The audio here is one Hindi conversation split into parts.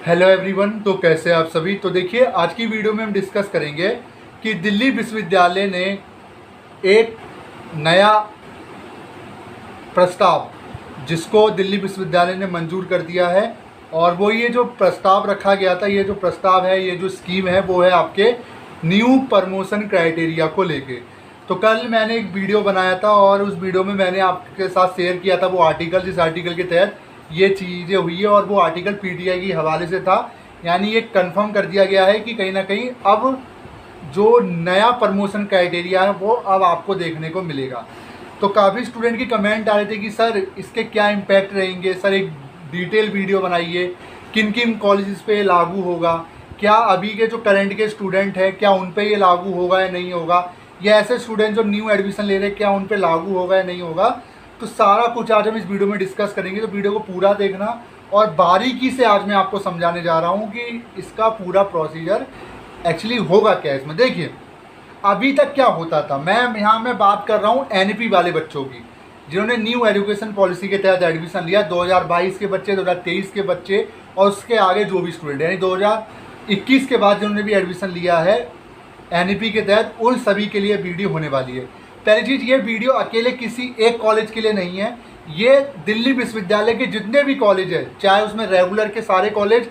Hello everyone. तो कैसे हैं आप सभी। तो देखिए, आज की वीडियो में हम डिस्कस करेंगे कि दिल्ली विश्वविद्यालय ने एक नया प्रस्ताव जिसको दिल्ली विश्वविद्यालय ने मंजूर कर दिया है। और वो ये जो प्रस्ताव रखा गया था, ये जो प्रस्ताव है, ये जो स्कीम है, वो है आपके न्यू प्रमोशन क्राइटेरिया को लेके। तो कल मैंने एक वीडियो बनाया था और उस वीडियो में मैंने आपके साथ शेयर किया था वो आर्टिकल, जिस आर्टिकल के तहत ये चीज़ें हुई है। और वो आर्टिकल पीटीआई के हवाले से था। यानी ये कंफर्म कर दिया गया है कि कहीं ना कहीं अब जो नया प्रमोशन क्राइटेरिया है वो अब आपको देखने को मिलेगा। तो काफ़ी स्टूडेंट की कमेंट आ रहे थे कि सर इसके क्या इम्पैक्ट रहेंगे, सर एक डिटेल वीडियो बनाइए, किन किन कॉलेजेस पे लागू होगा, क्या अभी के जो करंट के स्टूडेंट हैं क्या उन पे ये लागू होगा या नहीं होगा, या ऐसे स्टूडेंट जो न्यू एडमिशन ले रहे हैं क्या उन पे लागू होगा या नहीं होगा। तो सारा कुछ आज हम इस वीडियो में डिस्कस करेंगे। तो वीडियो को पूरा देखना और बारीकी से आज मैं आपको समझाने जा रहा हूँ कि इसका पूरा प्रोसीजर एक्चुअली होगा क्या इसमें। देखिए, अभी तक क्या होता था, मैं बात कर रहा हूँ एनईपी वाले बच्चों की, जिन्होंने न्यू एजुकेशन पॉलिसी के तहत एडमिशन लिया। 2022 के बच्चे, 2023 के बच्चे और उसके आगे जो भी स्टूडेंट, यानी 2021 के बाद जिन्होंने भी एडमिशन लिया है एनईपी के तहत, उन सभी के लिए वीडियो होने वाली है। पहली चीज़, ये वीडियो अकेले किसी एक कॉलेज के लिए नहीं है, ये दिल्ली विश्वविद्यालय के जितने भी कॉलेज है, चाहे उसमें रेगुलर के सारे कॉलेज,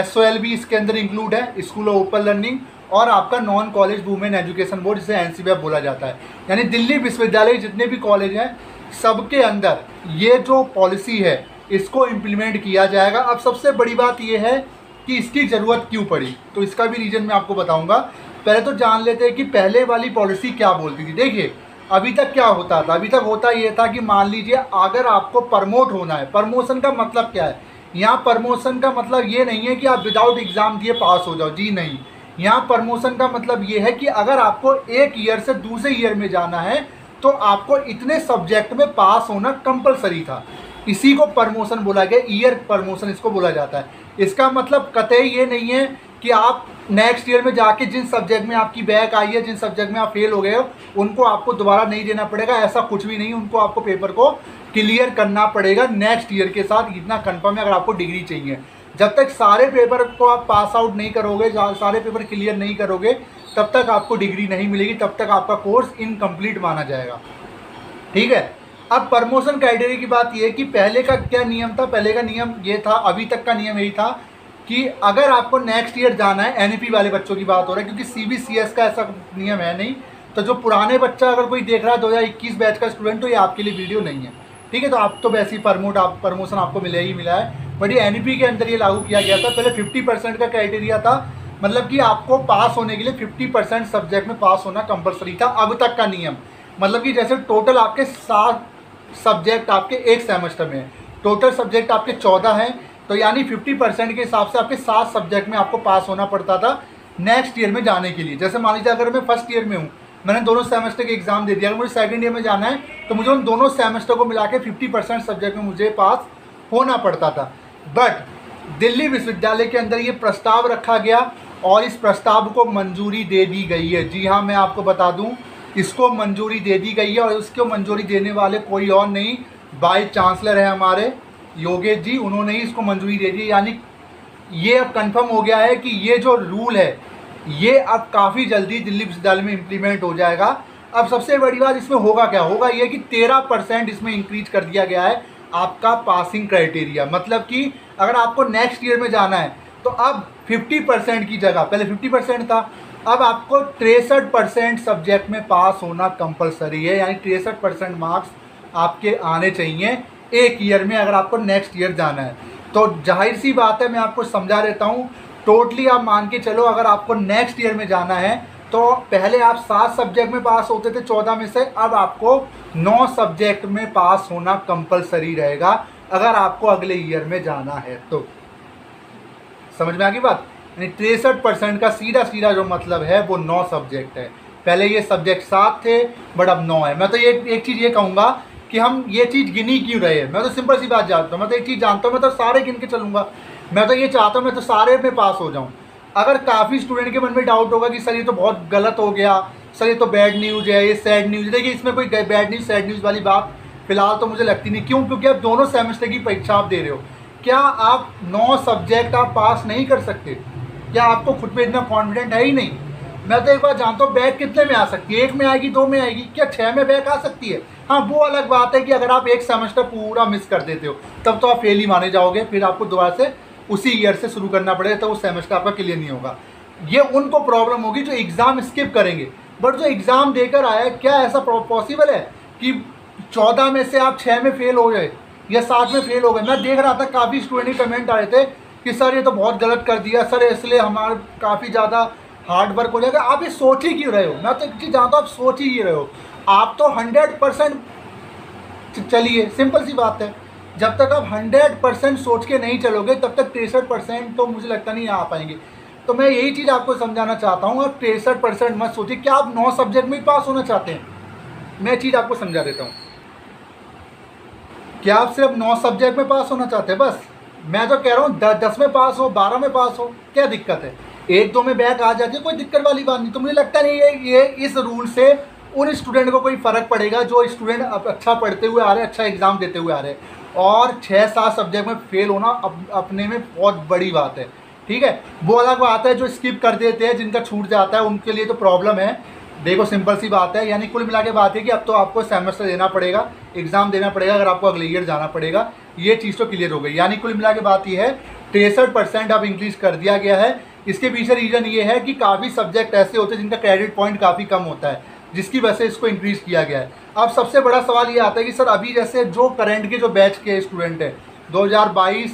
SOL भी इसके अंदर इंक्लूड है, स्कूल ऑफ ओपन लर्निंग, और आपका non college women education board, जिसे NCBF बोला जाता है। यानी दिल्ली विश्वविद्यालय जितने भी कॉलेज हैं सबके अंदर ये जो पॉलिसी है इसको इम्प्लीमेंट किया जाएगा। अब सबसे बड़ी बात यह है कि इसकी ज़रूरत क्यों पड़ी, तो इसका भी रीज़न मैं आपको बताऊंगा। पहले तो जान लेते हैं कि पहले वाली पॉलिसी क्या बोलती थी। देखिए, अभी तक क्या होता था, अभी तक होता ये था कि मान लीजिए अगर आपको प्रमोट होना है, प्रमोशन का मतलब क्या है, यहाँ प्रमोशन का मतलब ये नहीं है कि आप विदाउट एग्ज़ाम दिए पास हो जाओ, जी नहीं। यहाँ प्रमोशन का मतलब ये है कि अगर आपको एक ईयर से दूसरे ईयर में जाना है तो आपको इतने सब्जेक्ट में पास होना कंपलसरी था। इसी को प्रमोशन बोला गया, ईयर प्रमोशन इसको बोला जाता है। इसका मतलब कतई ये नहीं है कि आप नेक्स्ट ईयर में जाके जिन सब्जेक्ट में आपकी बैक आई है, जिन सब्जेक्ट में आप फेल हो गए हो, उनको आपको दोबारा नहीं देना पड़ेगा, ऐसा कुछ भी नहीं। उनको आपको पेपर को क्लियर करना पड़ेगा नेक्स्ट ईयर के साथ, इतना कंफर्म है। अगर आपको डिग्री चाहिए, जब तक सारे पेपर को आप पास आउट नहीं करोगे, सारे पेपर क्लियर नहीं करोगे, तब तक आपको डिग्री नहीं मिलेगी, तब तक आपका कोर्स इनकम्प्लीट माना जाएगा। ठीक है। अब प्रमोशन क्राइटेरिया की बात यह है कि पहले का क्या नियम था। पहले का नियम ये था, अभी तक का नियम यही था कि अगर आपको नेक्स्ट ईयर जाना है, एनईपी वाले बच्चों की बात हो रहा है, क्योंकि CBCS का ऐसा नियम है नहीं। तो जो पुराने बच्चा अगर कोई देख रहा है 2021 बैच का स्टूडेंट, तो ये आपके लिए वीडियो नहीं है। ठीक है। तो आप तो वैसे ही प्रमोशन आपको मिला ही मिला है, बट ये एनईपी के अंदर ये लागू किया गया था। पहले 50% का क्राइटेरिया था, मतलब कि आपको पास होने के लिए 50% सब्जेक्ट में पास होना कंपलसरी था। अब तक का नियम मतलब कि जैसे टोटल आपके 7 सब्जेक्ट आपके एक सेमेस्टर में, टोटल सब्जेक्ट आपके 14 हैं, तो यानी 50% के हिसाब से आपके 7 सब्जेक्ट में आपको पास होना पड़ता था नेक्स्ट ईयर में जाने के लिए। जैसे मान लीजिए अगर मैं फर्स्ट ईयर में हूँ, मैंने दोनों सेमेस्टर के एग्जाम दे दिया, अगर मुझे सेकंड ईयर में जाना है तो मुझे उन दोनों सेमेस्टर को मिला के 50% सब्जेक्ट में मुझे पास होना पड़ता था। बट दिल्ली विश्वविद्यालय के अंदर ये प्रस्ताव रखा गया और इस प्रस्ताव को मंजूरी दे दी गई है। जी हाँ, मैं आपको बता दूं, इसको मंजूरी दे दी गई है और इसको मंजूरी देने वाले कोई और नहीं, वाइस चांसलर है हमारे योगेश जी, उन्होंने ही इसको मंजूरी दे दी। यानी ये अब कंफर्म हो गया है कि ये जो रूल है ये अब काफ़ी जल्दी दिल्ली विश्वविद्यालय में इम्प्लीमेंट हो जाएगा। अब सबसे बड़ी बात इसमें होगा क्या, होगा ये कि 13% इसमें इंक्रीज कर दिया गया है आपका पासिंग क्राइटेरिया। मतलब कि अगर आपको नेक्स्ट ईयर में जाना है तो अब 50% की जगह, पहले 50% था, अब आपको 63% सब्जेक्ट में पास होना कंपलसरी है। यानी 63% मार्क्स आपके आने चाहिए एक ईयर में अगर आपको नेक्स्ट ईयर जाना है। तो जाहिर सी बात है, मैं आपको समझा देता हूँ। टोटली आप मान के चलो, अगर आपको नेक्स्ट ईयर में जाना है तो पहले आप 7 सब्जेक्ट में पास होते थे 14 में से, अब आपको 9 सब्जेक्ट में पास होना कंपलसरी रहेगा अगर आपको अगले ईयर में जाना है तो। समझ में आ गई बात। यानी 63% का सीधा सीधा जो मतलब है वो 9 सब्जेक्ट है। पहले ये सब्जेक्ट 7 थे बट अब 9 है। मैं तो ये एक चीज़ ये कहूँगा कि हम ये चीज़ गिनी क्यों रहे हैं। मैं तो सिंपल सी बात जानता हूँ, मैं तो एक चीज़ जानता हूँ, मैं तो सारे गिन के चलूँगा। मैं तो ये चाहता हूँ मैं तो सारे में पास हो जाऊँ। अगर काफ़ी स्टूडेंट के मन में डाउट होगा कि सर ये तो बहुत गलत हो गया, सर ये तो बैड न्यूज़ है, ये सैड न्यूज़ है, देखिए इसमें कोई बैड न्यूज़ सैड न्यूज़ वाली बात फिलहाल तो मुझे लगती नहीं। क्यों? क्योंकि आप दोनों सेमेस्टर की परीक्षा आप दे रहे हो। क्या आप 9 सब्जेक्ट आप पास नहीं कर सकते? क्या आपको खुद पे इतना कॉन्फिडेंट है ही नहीं? मैं तो एक बार जानता हूँ बैक कितने में आ सकती है, 1 में आएगी, 2 में आएगी, क्या 6 में बैक आ सकती है? हाँ, वो अलग बात है कि अगर आप एक सेमेस्टर पूरा मिस कर देते हो तब तो आप फेल ही माने जाओगे, फिर आपको दोबारा से उसी ईयर से शुरू करना पड़ेगा, तो वो सेमेस्टर आपका क्लियर नहीं होगा। ये उनको प्रॉब्लम होगी जो एग्ज़ाम स्किप करेंगे। बट जो एग्ज़ाम देकर आया, क्या ऐसा पॉसिबल है कि 14 में से आप 6 में फेल हो गए या 7 में फेल हो गए? मैं देख रहा था काफ़ी स्टूडेंट कमेंट आए थे कि सर ये तो बहुत गलत कर दिया सर, इसलिए हमारा काफ़ी ज़्यादा हार्ड वर्क हो जाएगा। आप ये सोच ही क्यों रहे हो? मैं तो एक चीज़ जानता हूँ, आप सोच ही रहे हो। आप तो 100% चलिए, सिंपल सी बात है, जब तक आप 100% सोच के नहीं चलोगे तब तक 63% तो मुझे लगता नहीं आ पाएंगे। तो मैं यही चीज़ आपको समझाना चाहता हूँ, आप 63% मत सोचिए। क्या आप 9 सब्जेक्ट में ही पास होना चाहते हैं? मैं चीज़ आपको समझा देता हूँ। क्या आप सिर्फ 9 सब्जेक्ट में पास होना चाहते हैं बस? मैं तो कह रहा हूँ 10 में पास हो, 12 में पास हो, क्या दिक्कत है? 1-2 में बैक आ जाती है, कोई दिक्कत वाली बात नहीं। तो मुझे लगता नहीं है ये इस रूल से उन स्टूडेंट को कोई फ़र्क पड़ेगा जो स्टूडेंट अब अच्छा पढ़ते हुए आ रहे हैं, अच्छा एग्ज़ाम देते हुए आ रहे हैं। और 6-7 सब्जेक्ट में फेल होना अपने में बहुत बड़ी बात है, ठीक है? वो अलग बात है जो स्किप कर देते हैं, जिनका छूट जाता है, उनके लिए तो प्रॉब्लम है। देखो, सिंपल सी बात है, यानी कुल मिला के बात है कि अब तो आपको सेमेस्टर देना पड़ेगा, एग्ज़ाम देना पड़ेगा, अगर आपको अगले ईयर जाना पड़ेगा। ये चीज़ तो क्लियर हो गई। यानी कुल मिला के बात ये है 63% अब इंक्रीज़ कर दिया गया है। इसके पीछे रीज़न ये है कि काफ़ी सब्जेक्ट ऐसे होते हैं जिनका क्रेडिट पॉइंट काफ़ी कम होता है, जिसकी वजह से इसको इंक्रीज़ किया गया है। अब सबसे बड़ा सवाल ये आता है कि सर अभी जैसे जो करंट के जो बैच के स्टूडेंट हैं, 2022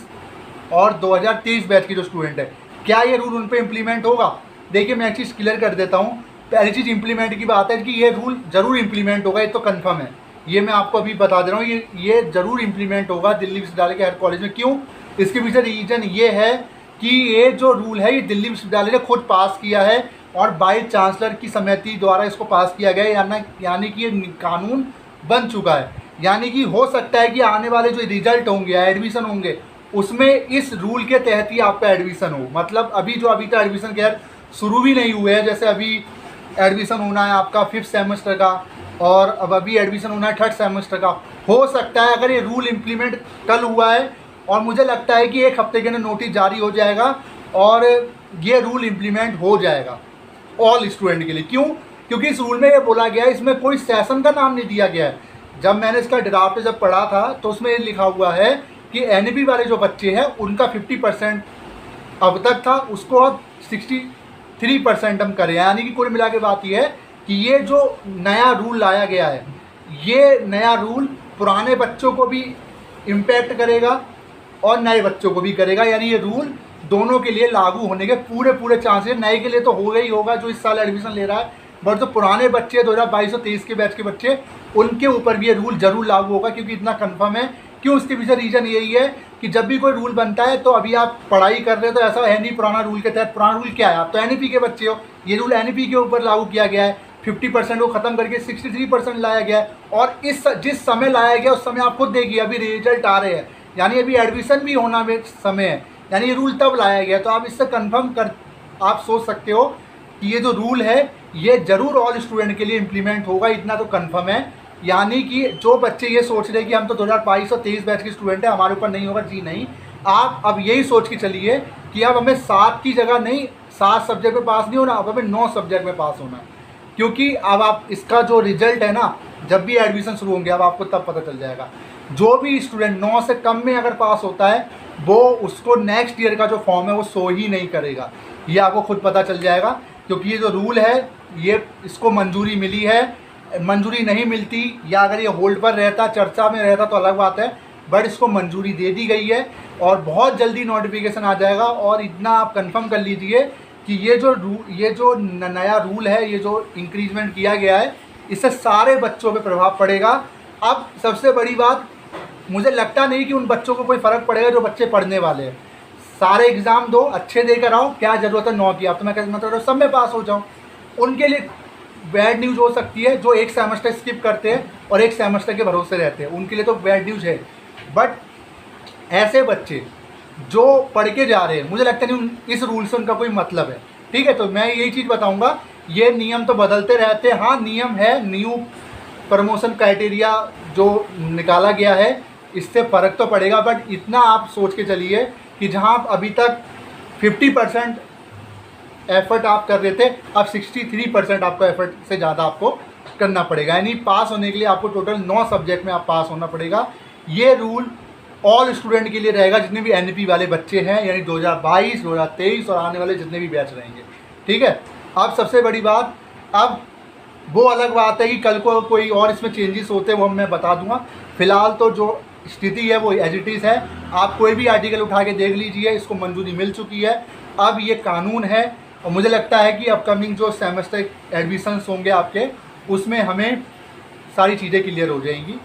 और 2023 बैच के जो स्टूडेंट हैं, क्या ये रूल उन पर इम्प्लीमेंट होगा? देखिए, मैं एक चीज़ क्लियर कर देता हूँ। पहली चीज़ इम्प्लीमेंट की बात है कि ये रूल ज़रूर इम्प्लीमेंट होगा, ये तो कंफर्म है। ये मैं आपको अभी बता दे रहा हूँ, ये ज़रूर इम्प्लीमेंट होगा दिल्ली विश्वविद्यालय के हर कॉलेज में। क्यों? इसके पीछे रीज़न ये है कि ये जो रूल है ये दिल्ली विश्वविद्यालय ने खुद पास किया है और वाइस चांसलर की समिति द्वारा इसको पास किया गया है, यानी कि ये कानून बन चुका है। यानी कि हो सकता है कि आने वाले जो रिजल्ट होंगे या एडमिशन होंगे उसमें इस रूल के तहत ही आपका एडमिशन हो। मतलब अभी तक एडमिशन खैर शुरू भी नहीं हुए हैं, जैसे अभी एडमिशन होना है आपका 5th सेमेस्टर का और अब अभी एडमिशन होना है 3rd सेमेस्टर का। हो सकता है अगर ये रूल इम्प्लीमेंट कल हुआ है और मुझे लगता है कि 1 हफ्ते के अंदर नोटिस जारी हो जाएगा और ये रूल इम्प्लीमेंट हो जाएगा ऑल स्टूडेंट के लिए। क्यों? क्योंकि इस रूल में ये बोला गया है, इसमें कोई सेशन का नाम नहीं दिया गया है। जब मैंने इसका ड्राफ्ट जब पढ़ा था तो उसमें ये लिखा हुआ है कि NEP वाले जो बच्चे हैं उनका 50% अब तक था, उसको अब 63% हम करें। यानी कि कुल मिला के बात यह है कि ये जो नया रूल लाया गया है, ये नया रूल पुराने बच्चों को भी इम्पैक्ट करेगा और नए बच्चों को भी करेगा। यानी ये रूल दोनों के लिए लागू होने के पूरे चांसेस, नए के लिए तो होगा ही होगा जो इस साल एडमिशन ले रहा है, बट जो पुराने बच्चे 2022 और 23 के बैच के बच्चे, उनके ऊपर भी ये रूल जरूर लागू होगा, क्योंकि इतना कंफर्म है। क्यों? उसके पीछे रीज़न यही है कि जब भी कोई रूल बनता है तो अभी आप पढ़ाई कर रहे हो तो ऐसा है नहीं पुराना रूल के तहत। पुराना रूल क्या है? आप तो NEP के बच्चे हो, ये रूल NEP के ऊपर लागू किया गया है। 50% को ख़त्म करके 63% लाया गया है और जिस समय लाया गया उस समय आप खुद देखिए अभी रिजल्ट आ रहे हैं, यानी अभी एडमिशन भी होना में समय है, यानी ये रूल तब लाया गया। तो आप इससे कन्फर्म कर आप सोच सकते हो कि ये जो रूल है ये ज़रूर ऑल स्टूडेंट के लिए इम्प्लीमेंट होगा, इतना तो कन्फर्म है। यानी कि जो बच्चे ये सोच रहे हैं कि हम तो 2022 और 23 बैच के स्टूडेंट हैं, हमारे ऊपर नहीं होगा, जी नहीं। आप अब यही सोच के चलिए कि अब हमें 7 की जगह नहीं 7 सब्जेक्ट में पास नहीं होना, अब हमें 9 सब्जेक्ट में पास होना है। क्योंकि अब आप इसका जो रिजल्ट है ना, जब भी एडमिशन शुरू होंगे अब आपको तब पता चल जाएगा। जो भी स्टूडेंट 9 से कम में अगर पास होता है वो उसको नेक्स्ट ईयर का जो फॉर्म है वो शो ही नहीं करेगा, ये आपको खुद पता चल जाएगा। क्योंकि ये जो रूल है ये इसको मंजूरी मिली है, मंजूरी नहीं मिलती या अगर ये होल्ड पर रहता, चर्चा में रहता तो अलग बात है, बट इसको मंजूरी दे दी गई है और बहुत जल्दी नोटिफिकेशन आ जाएगा। और इतना आप कंफर्म कर लीजिए कि ये जो नया रूल है, ये जो इंक्रीजमेंट किया गया है, इससे सारे बच्चों पे प्रभाव पड़ेगा। अब सबसे बड़ी बात, मुझे लगता नहीं कि उन बच्चों को कोई फ़र्क पड़ेगा जो बच्चे पढ़ने वाले हैं। सारे एग्ज़ाम दो, अच्छे देकर आओ, क्या ज़रूरत है 9 की? आप तो मैं कहना चाह रहा हूँ सब में पास हो जाओ। उनके लिए बैड न्यूज़ हो सकती है जो एक सेमेस्टर स्किप करते हैं और एक सेमेस्टर के भरोसे रहते हैं, उनके लिए तो बैड न्यूज़ है। बट ऐसे बच्चे जो पढ़ के जा रहे हैं, मुझे लगता नहीं इस रूल से उनका कोई मतलब है, ठीक है? तो मैं यही चीज़ बताऊंगा, ये नियम तो बदलते रहते हैं। हाँ, नियम है, न्यू प्रमोशन क्राइटेरिया जो निकाला गया है इससे फ़र्क तो पड़ेगा, बट इतना आप सोच के चलिए कि जहां आप अभी तक 50% एफर्ट आप कर रहे थे, अब 63% आपको एफर्ट से ज़्यादा आपको करना पड़ेगा। यानी पास होने के लिए आपको टोटल 9 सब्जेक्ट में आप पास होना पड़ेगा। ये रूल ऑल स्टूडेंट के लिए रहेगा, जितने भी एनपी वाले बच्चे हैं, यानी 2022, 2023 और आने वाले जितने भी बैच रहेंगे। ठीक है। अब सबसे बड़ी बात, अब वो अलग बात है कि कल को कोई और इसमें चेंजेस होते हैं, वो मैं बता दूंगा। फिलहाल तो जो स्थिति है वो एज इट इज़ है। आप कोई भी आर्टिकल उठा के देख लीजिए, इसको मंजूरी मिल चुकी है, अब ये कानून है। और मुझे लगता है कि अपकमिंग जो सेमेस्टर एडमिशन्स होंगे आपके, उसमें हमें सारी चीज़ें क्लियर हो जाएंगी,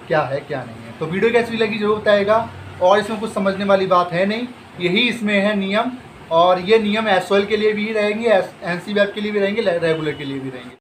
क्या है क्या नहीं है। तो वीडियो कैसी लगी जरूर बताएगा, और इसमें कुछ समझने वाली बात है नहीं, यही इसमें है नियम। और ये नियम एसओएल के लिए भी रहेंगे, एनसी वेब के लिए भी रहेंगे, रेगुलर के लिए भी रहेंगे।